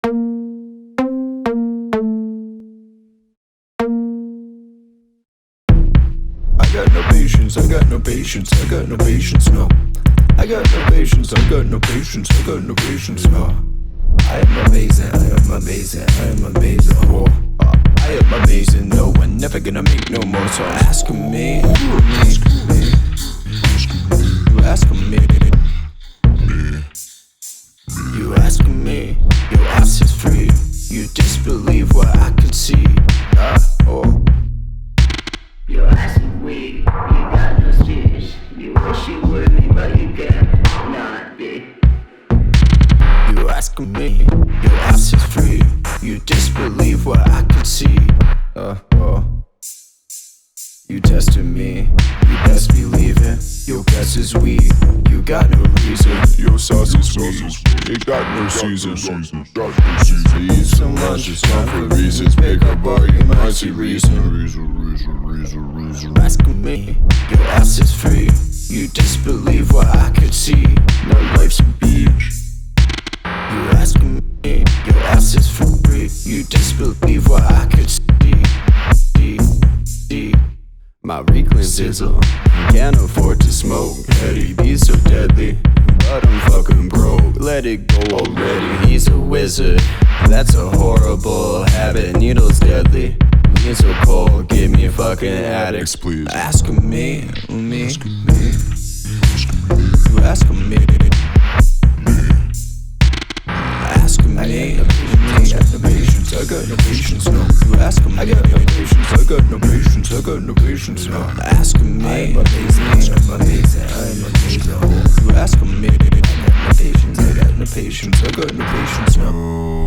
I got no patience, I got no patience, I got no patience, no. I got no patience, I got no patience, I got no patience, no. I am amazing, I am amazing, I am amazing, oh. I am amazing, no one never gonna make no more, so ask me. You asking me. You asking me. Your ass is free. You disbelieve what I can see. Oh. You're asking me, you got no speech. You wish you were me, but you cannot be. You asking me, your ass is free. You disbelieve what I can see. Oh. You testing me, you best believe it. Your guess is weak, you got no reason. Your sauce is weak, it got no season. Eat some lunch, it's not for reasons. Pick up arguments, see reason. You asking me, your ass is free. You disbelieve what I could see. My life's a beach. You asking me, your ass is free. You disbelieve what I could see. My reclaim sizzle, can't afford to smoke. Petty be so deadly, but I'm fucking broke. Let it go already, he's a wizard. That's a horrible habit, needles deadly. Lean so cold, give me fucking addicts, please. Asking me. You asking me. Asking me. I got no patience, I got no patience, no. You asking me. I got no patience, I got no patience, I got no patience, no. Asking me. I'm amazing, I'm amazing, I'm amazing. You asking me. I got no patience, I got no patience, I got no patience, no.